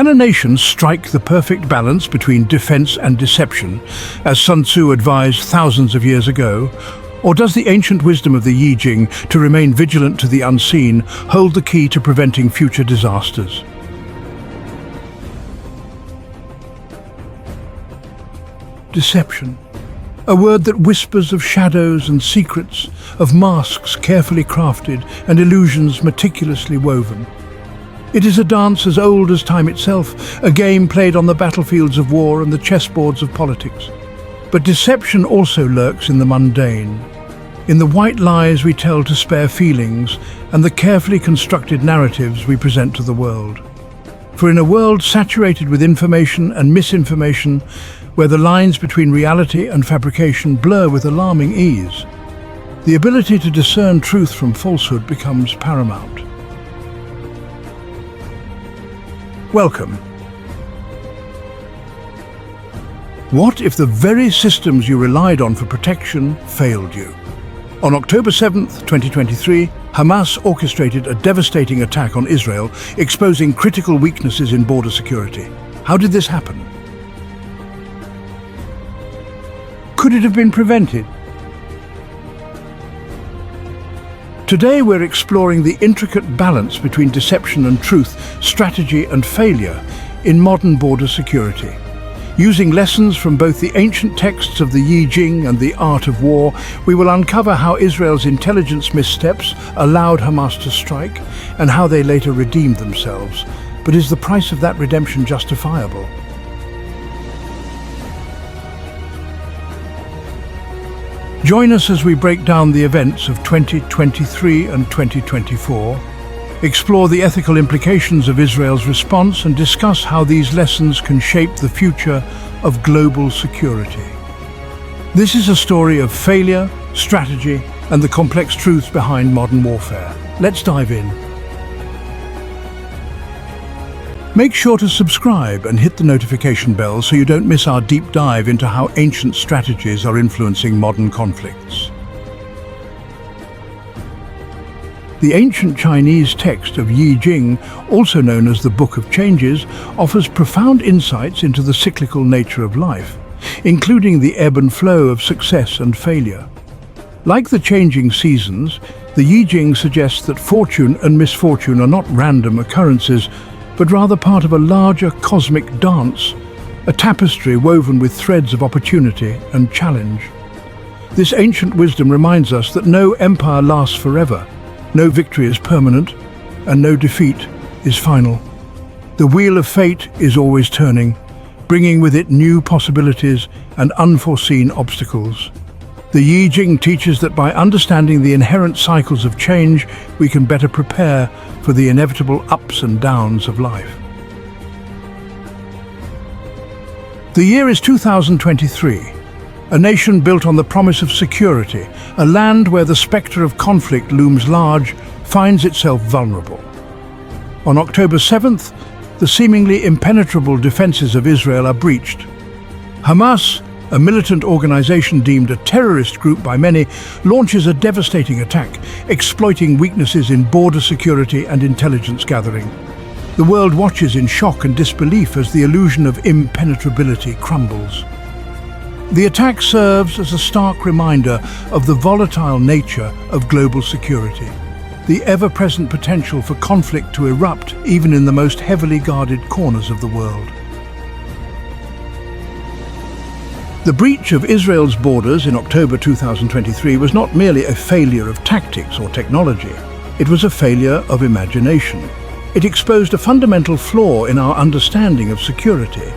Can a nation strike the perfect balance between defense and deception, as Sun Tzu advised thousands of years ago? Or does the ancient wisdom of the Yi-Jing, to remain vigilant to the unseen, hold the key to preventing future disasters? Deception. A word that whispers of shadows and secrets, of masks carefully crafted and illusions meticulously woven. It is a dance as old as time itself, a game played on the battlefields of war and the chessboards of politics. But deception also lurks in the mundane, in the white lies we tell to spare feelings and the carefully constructed narratives we present to the world. For in a world saturated with information and misinformation, where the lines between reality and fabrication blur with alarming ease, the ability to discern truth from falsehood becomes paramount. Welcome. What if the very systems you relied on for protection failed you? On October 7th, 2023, Hamas orchestrated a devastating attack on Israel, exposing critical weaknesses in border security. How did this happen? Could it have been prevented? Today we're exploring the intricate balance between deception and truth, strategy and failure in modern border security. Using lessons from both the ancient texts of the Yi-Jing and the art of war, we will uncover how Israel's intelligence missteps allowed Hamas to strike and how they later redeemed themselves. But is the price of that redemption justifiable? Join us as we break down the events of 2023 and 2024, explore the ethical implications of Israel's response, and discuss how these lessons can shape the future of global security. This is a story of failure, strategy, and the complex truths behind modern warfare. Let's dive in. Make sure to subscribe and hit the notification bell so you don't miss our deep dive into how ancient strategies are influencing modern conflicts. The ancient Chinese text of Yi-Jing, also known as the Book of Changes, offers profound insights into the cyclical nature of life, including the ebb and flow of success and failure. Like the changing seasons, the Yi-Jing suggests that fortune and misfortune are not random occurrences, but rather part of a larger cosmic dance, a tapestry woven with threads of opportunity and challenge. This ancient wisdom reminds us that no empire lasts forever, no victory is permanent, and no defeat is final. The wheel of fate is always turning, bringing with it new possibilities and unforeseen obstacles. The Yi-Jing teaches that by understanding the inherent cycles of change, we can better prepare for the inevitable ups and downs of life. The year is 2023. A nation built on the promise of security, a land where the spectre of conflict looms large, finds itself vulnerable. On October 7th, the seemingly impenetrable defenses of Israel are breached. Hamas, a militant organization deemed a terrorist group by many, launches a devastating attack, exploiting weaknesses in border security and intelligence gathering. The world watches in shock and disbelief as the illusion of impenetrability crumbles. The attack serves as a stark reminder of the volatile nature of global security, the ever-present potential for conflict to erupt even in the most heavily guarded corners of the world. The breach of Israel's borders in October 2023 was not merely a failure of tactics or technology. It was a failure of imagination. It exposed a fundamental flaw in our understanding of security,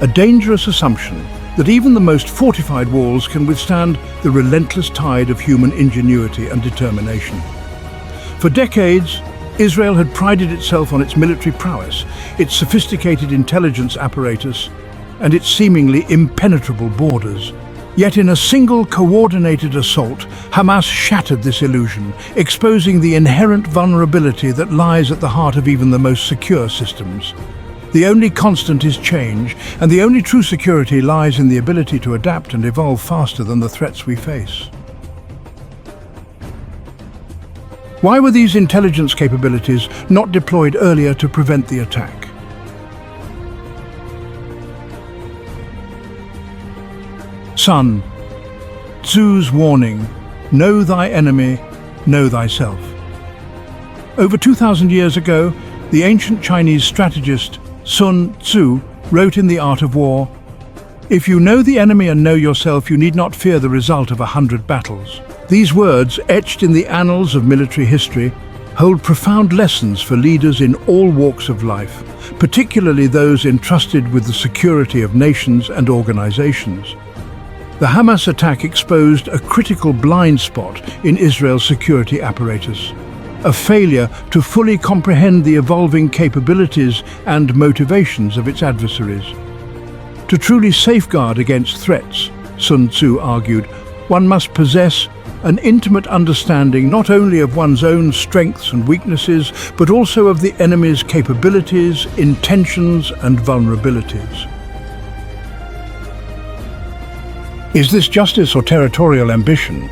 a dangerous assumption that even the most fortified walls can withstand the relentless tide of human ingenuity and determination. For decades, Israel had prided itself on its military prowess, its sophisticated intelligence apparatus, and its seemingly impenetrable borders. Yet in a single coordinated assault, Hamas shattered this illusion, exposing the inherent vulnerability that lies at the heart of even the most secure systems. The only constant is change, and the only true security lies in the ability to adapt and evolve faster than the threats we face. Why were these intelligence capabilities not deployed earlier to prevent the attack? Sun Tzu's warning, know thy enemy, know thyself. Over 2,000 years ago, the ancient Chinese strategist Sun Tzu wrote in The Art of War, "If you know the enemy and know yourself, you need not fear the result of 100 battles." These words, etched in the annals of military history, hold profound lessons for leaders in all walks of life, particularly those entrusted with the security of nations and organizations. The Hamas attack exposed a critical blind spot in Israel's security apparatus, a failure to fully comprehend the evolving capabilities and motivations of its adversaries. To truly safeguard against threats, Sun Tzu argued, one must possess an intimate understanding not only of one's own strengths and weaknesses, but also of the enemy's capabilities, intentions, and vulnerabilities. Is this justice or territorial ambition?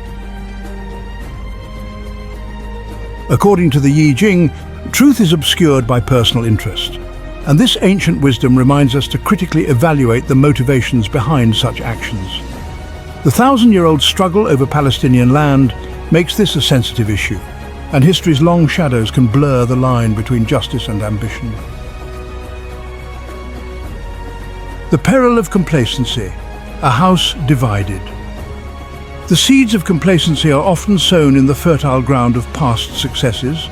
According to the Yi-Jing, truth is obscured by personal interest, and this ancient wisdom reminds us to critically evaluate the motivations behind such actions. The thousand-year-old struggle over Palestinian land makes this a sensitive issue, and history's long shadows can blur the line between justice and ambition. The peril of complacency, a house divided. The seeds of complacency are often sown in the fertile ground of past successes.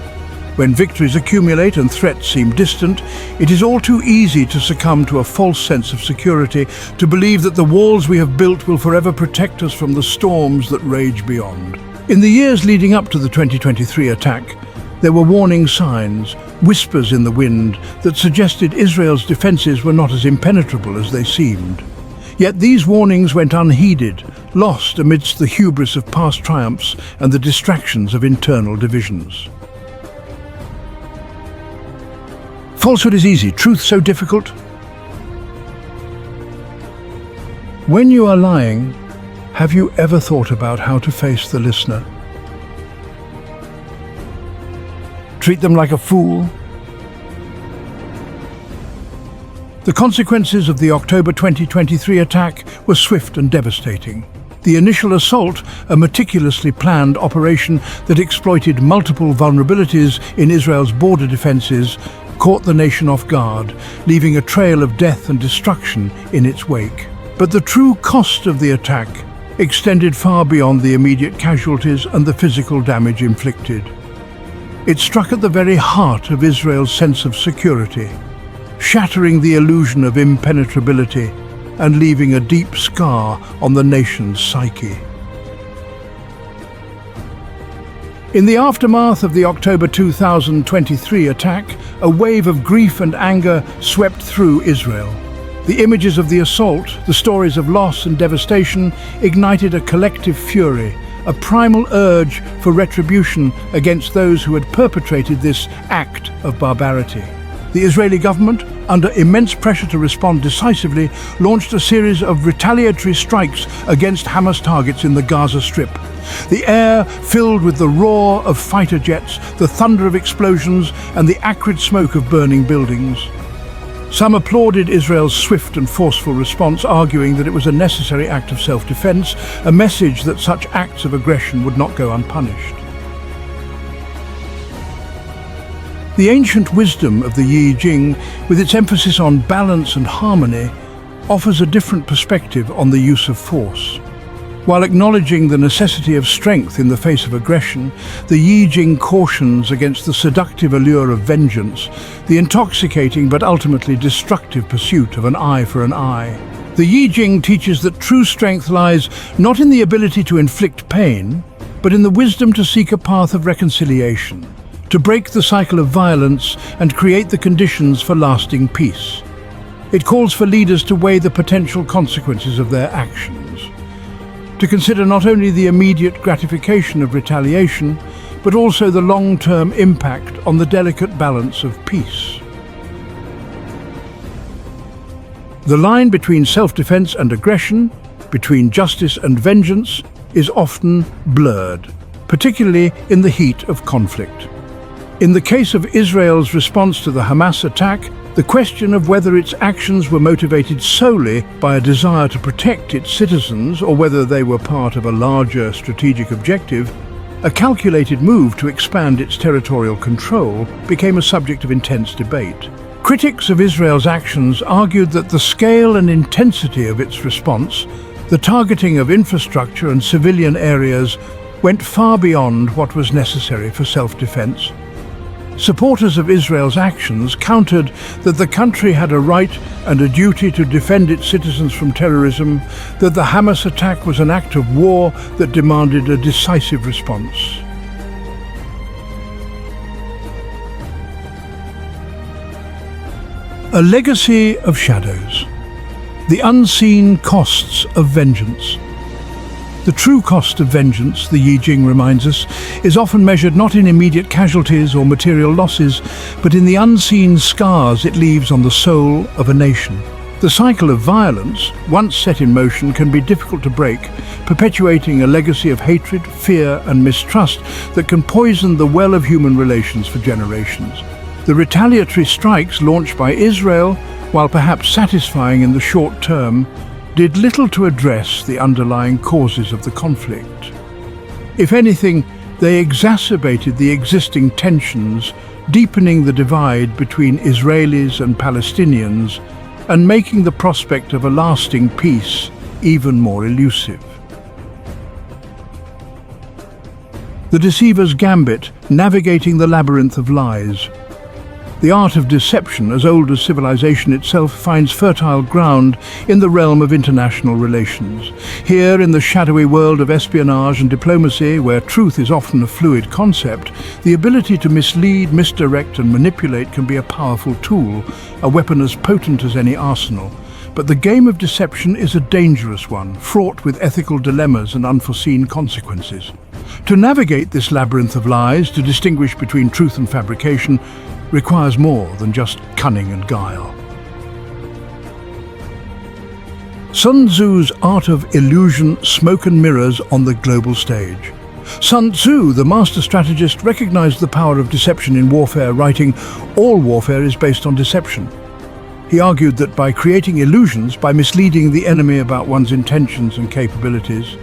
When victories accumulate and threats seem distant, it is all too easy to succumb to a false sense of security, to believe that the walls we have built will forever protect us from the storms that rage beyond. In the years leading up to the 2023 attack, there were warning signs, whispers in the wind, that suggested Israel's defenses were not as impenetrable as they seemed. Yet these warnings went unheeded, lost amidst the hubris of past triumphs and the distractions of internal divisions. Falsehood is easy, truth so difficult. When you are lying, have you ever thought about how to face the listener? Treat them like a fool? The consequences of the October 2023 attack were swift and devastating. The initial assault, a meticulously planned operation that exploited multiple vulnerabilities in Israel's border defenses, caught the nation off guard, leaving a trail of death and destruction in its wake. But the true cost of the attack extended far beyond the immediate casualties and the physical damage inflicted. It struck at the very heart of Israel's sense of security, shattering the illusion of impenetrability and leaving a deep scar on the nation's psyche. In the aftermath of the October 2023 attack, a wave of grief and anger swept through Israel. The images of the assault, the stories of loss and devastation, ignited a collective fury, a primal urge for retribution against those who had perpetrated this act of barbarity. The Israeli government, under immense pressure to respond decisively, launched a series of retaliatory strikes against Hamas targets in the Gaza Strip. The air filled with the roar of fighter jets, the thunder of explosions, and the acrid smoke of burning buildings. Some applauded Israel's swift and forceful response, arguing that it was a necessary act of self-defense, a message that such acts of aggression would not go unpunished. The ancient wisdom of the Yi-Jing, with its emphasis on balance and harmony, offers a different perspective on the use of force. While acknowledging the necessity of strength in the face of aggression, the Yi-Jing cautions against the seductive allure of vengeance, the intoxicating but ultimately destructive pursuit of an eye for an eye. The Yi-Jing teaches that true strength lies not in the ability to inflict pain, but in the wisdom to seek a path of reconciliation, to break the cycle of violence and create the conditions for lasting peace. It calls for leaders to weigh the potential consequences of their actions, to consider not only the immediate gratification of retaliation, but also the long-term impact on the delicate balance of peace. The line between self-defense and aggression, between justice and vengeance, is often blurred, particularly in the heat of conflict. In the case of Israel's response to the Hamas attack, The question of whether its actions were motivated solely by a desire to protect its citizens or whether they were part of a larger strategic objective, a calculated move to expand its territorial control, became a subject of intense debate. Critics of Israel's actions argued that the scale and intensity of its response, the targeting of infrastructure and civilian areas, went far beyond what was necessary for self-defense. Supporters of Israel's actions countered that the country had a right and a duty to defend its citizens from terrorism, that the Hamas attack was an act of war that demanded a decisive response. A legacy of shadows. The unseen costs of vengeance. The true cost of vengeance, the Yi-Jing reminds us, is often measured not in immediate casualties or material losses, but in the unseen scars it leaves on the soul of a nation. The cycle of violence, once set in motion, can be difficult to break, perpetuating a legacy of hatred, fear and mistrust that can poison the well of human relations for generations. The retaliatory strikes launched by Israel, while perhaps satisfying in the short term, did little to address the underlying causes of the conflict. If anything, they exacerbated the existing tensions, deepening the divide between Israelis and Palestinians, and making the prospect of a lasting peace even more elusive. The deceiver's gambit, navigating the labyrinth of lies. The art of deception, as old as civilization itself, finds fertile ground in the realm of international relations. Here, in the shadowy world of espionage and diplomacy, where truth is often a fluid concept, the ability to mislead, misdirect and manipulate can be a powerful tool, a weapon as potent as any arsenal. But the game of deception is a dangerous one, fraught with ethical dilemmas and unforeseen consequences. To navigate this labyrinth of lies, to distinguish between truth and fabrication, requires more than just cunning and guile. Sun Tzu's art of illusion, smoke and mirrors on the global stage. Sun Tzu, the master strategist, recognized the power of deception in warfare, writing, "All warfare is based on deception." He argued that by creating illusions, by misleading the enemy about one's intentions and capabilities,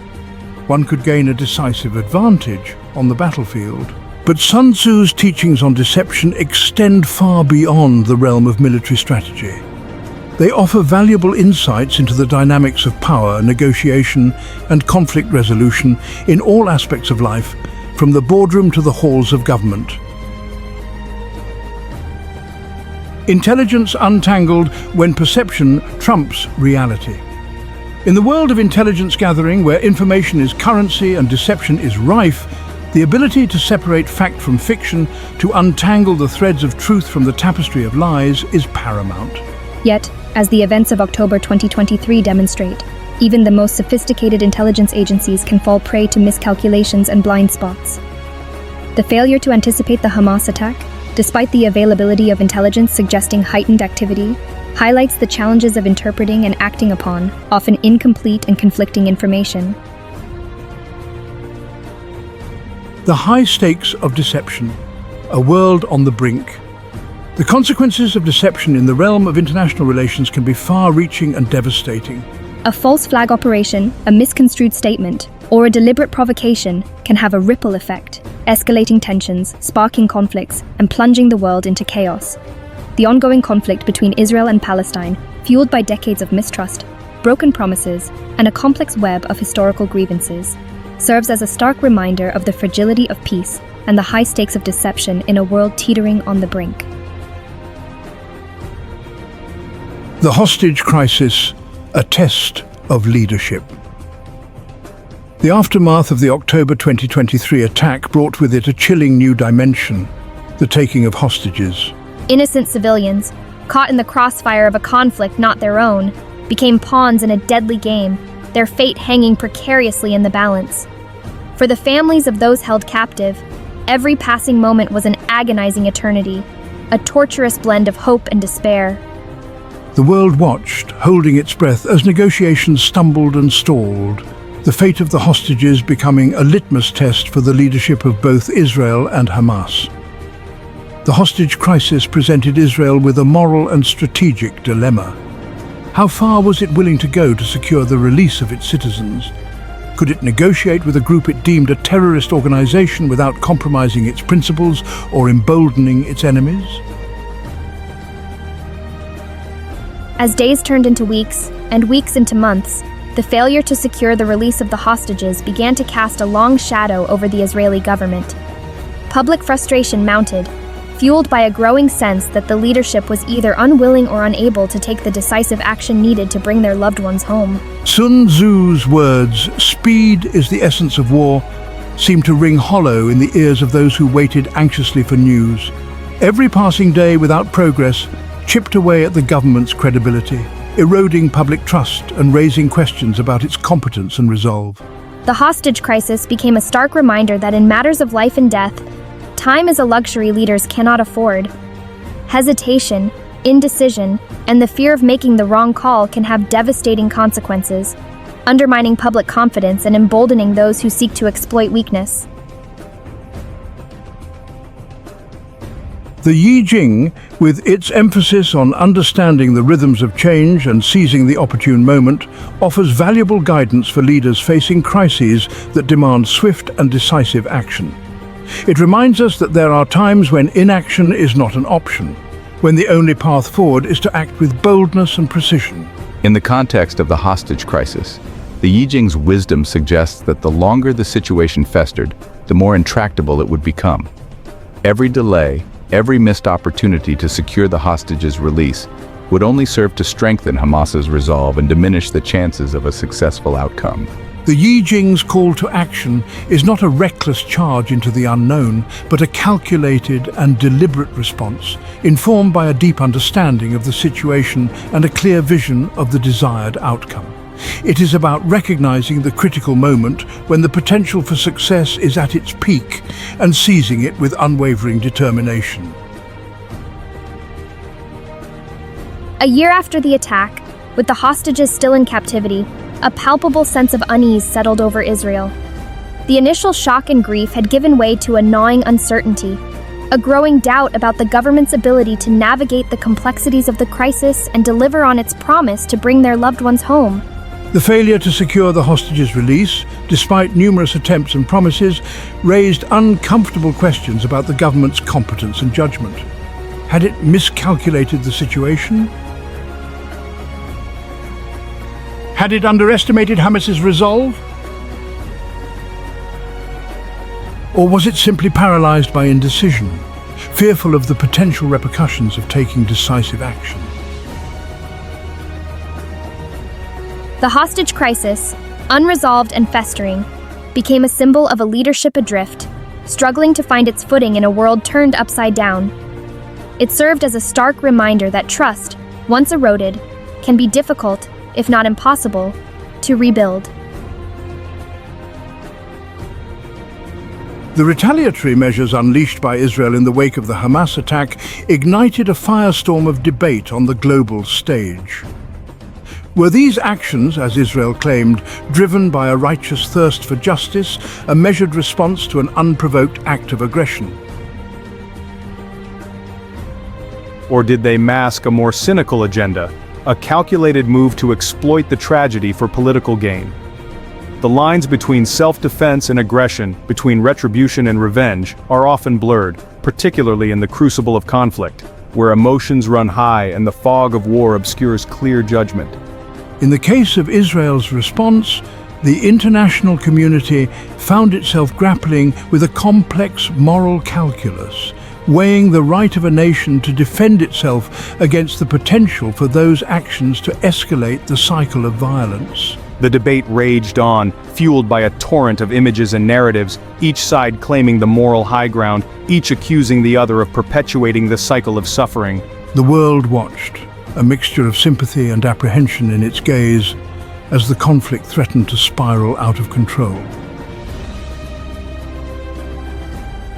one could gain a decisive advantage on the battlefield. But Sun Tzu's teachings on deception extend far beyond the realm of military strategy. They offer valuable insights into the dynamics of power, negotiation, and conflict resolution in all aspects of life, from the boardroom to the halls of government. Intelligence untangled when perception trumps reality. In the world of intelligence gathering, where information is currency and deception is rife, the ability to separate fact from fiction, to untangle the threads of truth from the tapestry of lies, is paramount. Yet, as the events of October 2023 demonstrate, even the most sophisticated intelligence agencies can fall prey to miscalculations and blind spots. The failure to anticipate the Hamas attack, despite the availability of intelligence suggesting heightened activity, highlights the challenges of interpreting and acting upon, often incomplete and conflicting information. The high stakes of deception, a world on the brink. The consequences of deception in the realm of international relations can be far-reaching and devastating. A false flag operation, a misconstrued statement, or a deliberate provocation can have a ripple effect, escalating tensions, sparking conflicts, and plunging the world into chaos. The ongoing conflict between Israel and Palestine, fueled by decades of mistrust, broken promises, and a complex web of historical grievances, serves as a stark reminder of the fragility of peace and the high stakes of deception in a world teetering on the brink. The hostage crisis, a test of leadership. The aftermath of the October 2023 attack brought with it a chilling new dimension, the taking of hostages. Innocent civilians, caught in the crossfire of a conflict not their own, became pawns in a deadly game, their fate hanging precariously in the balance. For the families of those held captive, every passing moment was an agonizing eternity, a torturous blend of hope and despair. The world watched, holding its breath, as negotiations stumbled and stalled, the fate of the hostages becoming a litmus test for the leadership of both Israel and Hamas. The hostage crisis presented Israel with a moral and strategic dilemma. How far was it willing to go to secure the release of its citizens? Could it negotiate with a group it deemed a terrorist organization without compromising its principles or emboldening its enemies? As days turned into weeks, and weeks into months, the failure to secure the release of the hostages began to cast a long shadow over the Israeli government. Public frustration mounted, fueled by a growing sense that the leadership was either unwilling or unable to take the decisive action needed to bring their loved ones home. Sun Tzu's words, "Speed is the essence of war," seemed to ring hollow in the ears of those who waited anxiously for news. Every passing day without progress chipped away at the government's credibility, eroding public trust and raising questions about its competence and resolve. The hostage crisis became a stark reminder that in matters of life and death, time is a luxury leaders cannot afford. Hesitation, indecision, and the fear of making the wrong call can have devastating consequences, undermining public confidence and emboldening those who seek to exploit weakness. The Yi-Jing, with its emphasis on understanding the rhythms of change and seizing the opportune moment, offers valuable guidance for leaders facing crises that demand swift and decisive action. It reminds us that there are times when inaction is not an option, when the only path forward is to act with boldness and precision. In the context of the hostage crisis, the Yi-Jing's wisdom suggests that the longer the situation festered, the more intractable it would become. Every delay, every missed opportunity to secure the hostages' release would only serve to strengthen Hamas's resolve and diminish the chances of a successful outcome. The Yi-Jing's call to action is not a reckless charge into the unknown, but a calculated and deliberate response, informed by a deep understanding of the situation and a clear vision of the desired outcome. It is about recognizing the critical moment when the potential for success is at its peak and seizing it with unwavering determination. A year after the attack, with the hostages still in captivity, a palpable sense of unease settled over Israel. The initial shock and grief had given way to a gnawing uncertainty, a growing doubt about the government's ability to navigate the complexities of the crisis and deliver on its promise to bring their loved ones home. The failure to secure the hostages' release, despite numerous attempts and promises, raised uncomfortable questions about the government's competence and judgment. Had it miscalculated the situation? Had it underestimated Hamas's resolve? Or was it simply paralyzed by indecision, fearful of the potential repercussions of taking decisive action? The hostage crisis, unresolved and festering, became a symbol of a leadership adrift, struggling to find its footing in a world turned upside down. It served as a stark reminder that trust, once eroded, can be difficult, if not impossible, to rebuild. The retaliatory measures unleashed by Israel in the wake of the Hamas attack ignited a firestorm of debate on the global stage. Were these actions, as Israel claimed, driven by a righteous thirst for justice, a measured response to an unprovoked act of aggression? Or did they mask a more cynical agenda, a calculated move to exploit the tragedy for political gain? The lines between self-defense and aggression, between retribution and revenge, are often blurred, particularly in the crucible of conflict, where emotions run high and the fog of war obscures clear judgment. In the case of Israel's response, the international community found itself grappling with a complex moral calculus, weighing the right of a nation to defend itself against the potential for those actions to escalate the cycle of violence. The debate raged on, fueled by a torrent of images and narratives, each side claiming the moral high ground, each accusing the other of perpetuating the cycle of suffering. The world watched, a mixture of sympathy and apprehension in its gaze, as the conflict threatened to spiral out of control.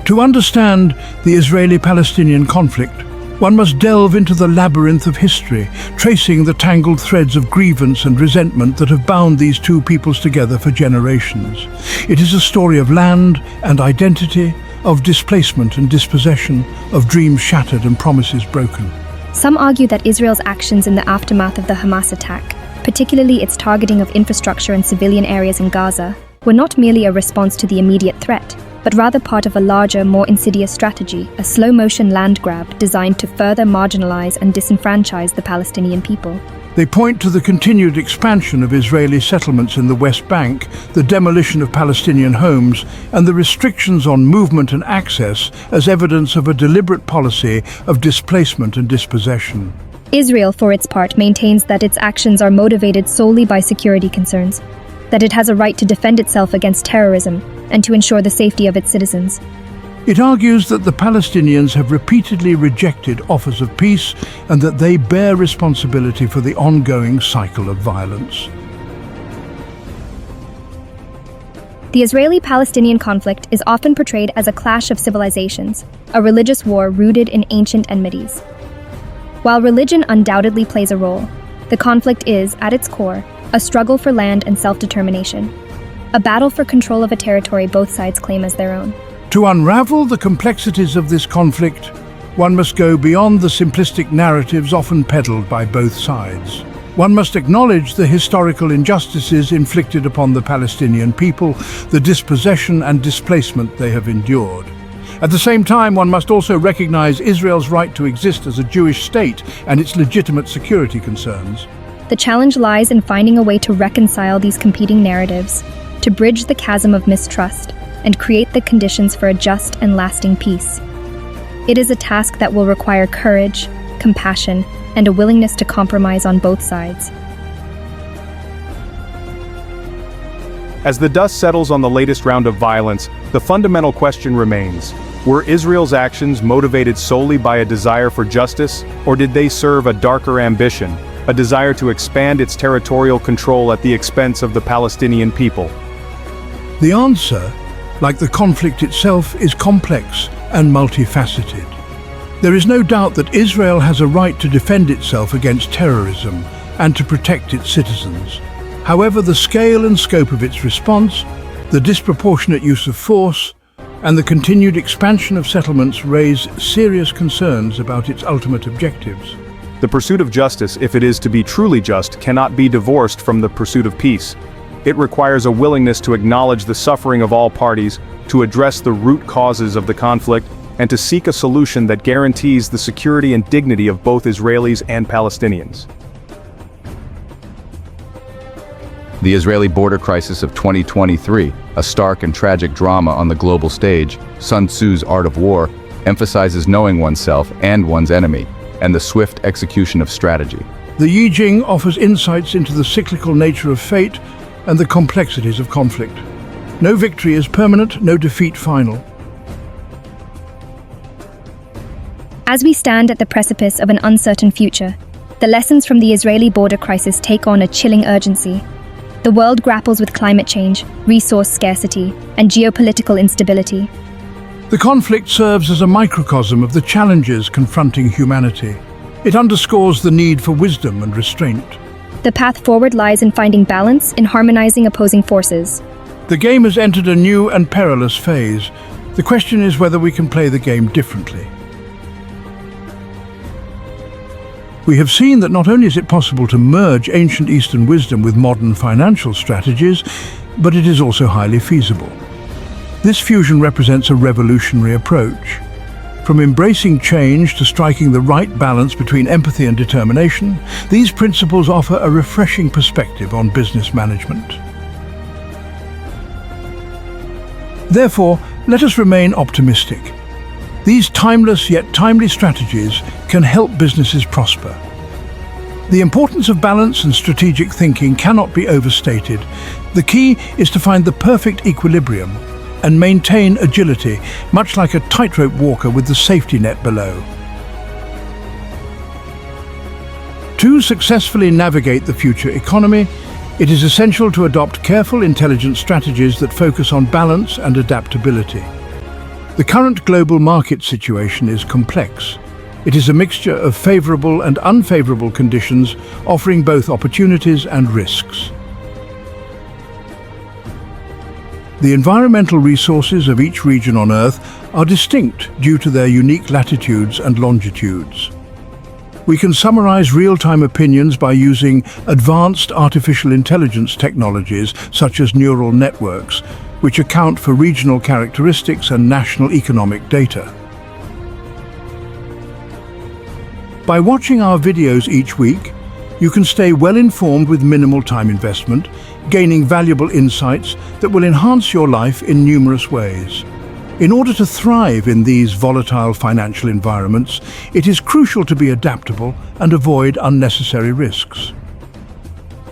To understand the Israeli-Palestinian conflict, one must delve into the labyrinth of history, tracing the tangled threads of grievance and resentment that have bound these two peoples together for generations. It is a story of land and identity, of displacement and dispossession, of dreams shattered and promises broken. Some argue that Israel's actions in the aftermath of the Hamas attack, particularly its targeting of infrastructure and civilian areas in Gaza, were not merely a response to the immediate threat, but rather part of a larger, more insidious strategy, a slow-motion land grab designed to further marginalize and disenfranchise the Palestinian people. They point to the continued expansion of Israeli settlements in the West Bank, the demolition of Palestinian homes, and the restrictions on movement and access as evidence of a deliberate policy of displacement and dispossession. Israel, for its part, maintains that its actions are motivated solely by security concerns, that it has a right to defend itself against terrorism and to ensure the safety of its citizens. It argues that the Palestinians have repeatedly rejected offers of peace and that they bear responsibility for the ongoing cycle of violence. The Israeli-Palestinian conflict is often portrayed as a clash of civilizations, a religious war rooted in ancient enmities. While religion undoubtedly plays a role, the conflict is, at its core, a struggle for land and self-determination, a battle for control of a territory both sides claim as their own. To unravel the complexities of this conflict, one must go beyond the simplistic narratives often peddled by both sides. One must acknowledge the historical injustices inflicted upon the Palestinian people, the dispossession and displacement they have endured. At the same time, one must also recognize Israel's right to exist as a Jewish state and its legitimate security concerns. The challenge lies in finding a way to reconcile these competing narratives, to bridge the chasm of mistrust, and create the conditions for a just and lasting peace. It is a task that will require courage, compassion, and a willingness to compromise on both sides. As the dust settles on the latest round of violence, the fundamental question remains: were Israel's actions motivated solely by a desire for justice, or did they serve a darker ambition, a desire to expand its territorial control at the expense of the Palestinian people? The answer, like the conflict itself, is complex and multifaceted. There is no doubt that Israel has a right to defend itself against terrorism and to protect its citizens. However, the scale and scope of its response, the disproportionate use of force, and the continued expansion of settlements raise serious concerns about its ultimate objectives. The pursuit of justice, if it is to be truly just, cannot be divorced from the pursuit of peace. It requires a willingness to acknowledge the suffering of all parties, to address the root causes of the conflict, and to seek a solution that guarantees the security and dignity of both Israelis and Palestinians. The Israeli border crisis of 2023, a stark and tragic drama on the global stage, Sun Tzu's Art of War, emphasizes knowing oneself and one's enemy, and the swift execution of strategy. The Yi-Jing offers insights into the cyclical nature of fate and the complexities of conflict. No victory is permanent, no defeat final. As we stand at the precipice of an uncertain future, the lessons from the Israeli border crisis take on a chilling urgency. The world grapples with climate change, resource scarcity, and geopolitical instability. The conflict serves as a microcosm of the challenges confronting humanity. It underscores the need for wisdom and restraint. The path forward lies in finding balance, in harmonizing opposing forces. The game has entered a new and perilous phase. The question is whether we can play the game differently. We have seen that not only is it possible to merge ancient Eastern wisdom with modern financial strategies, but it is also highly feasible. This fusion represents a revolutionary approach. From embracing change to striking the right balance between empathy and determination, these principles offer a refreshing perspective on business management. Therefore, let us remain optimistic. These timeless yet timely strategies can help businesses prosper. The importance of balance and strategic thinking cannot be overstated. The key is to find the perfect equilibrium and maintain agility, much like a tightrope walker with the safety net below. To successfully navigate the future economy, it is essential to adopt careful, intelligent strategies that focus on balance and adaptability. The current global market situation is complex. It is a mixture of favorable and unfavorable conditions, offering both opportunities and risks. The environmental resources of each region on Earth are distinct due to their unique latitudes and longitudes. We can summarize real-time opinions by using advanced artificial intelligence technologies such as neural networks, which account for regional characteristics and national economic data. By watching our videos each week, you can stay well-informed with minimal time investment, gaining valuable insights that will enhance your life in numerous ways. In order to thrive in these volatile financial environments, it is crucial to be adaptable and avoid unnecessary risks.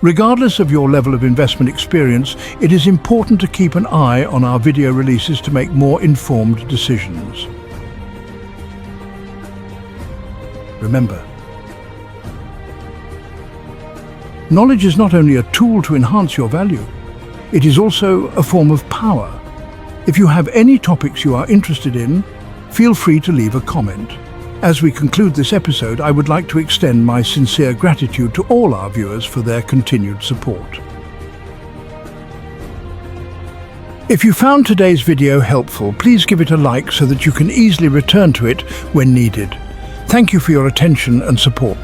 Regardless of your level of investment experience, it is important to keep an eye on our video releases to make more informed decisions. Remember, knowledge is not only a tool to enhance your value, it is also a form of power. If you have any topics you are interested in, feel free to leave a comment. As we conclude this episode, I would like to extend my sincere gratitude to all our viewers for their continued support. If you found today's video helpful, please give it a like so that you can easily return to it when needed. Thank you for your attention and support.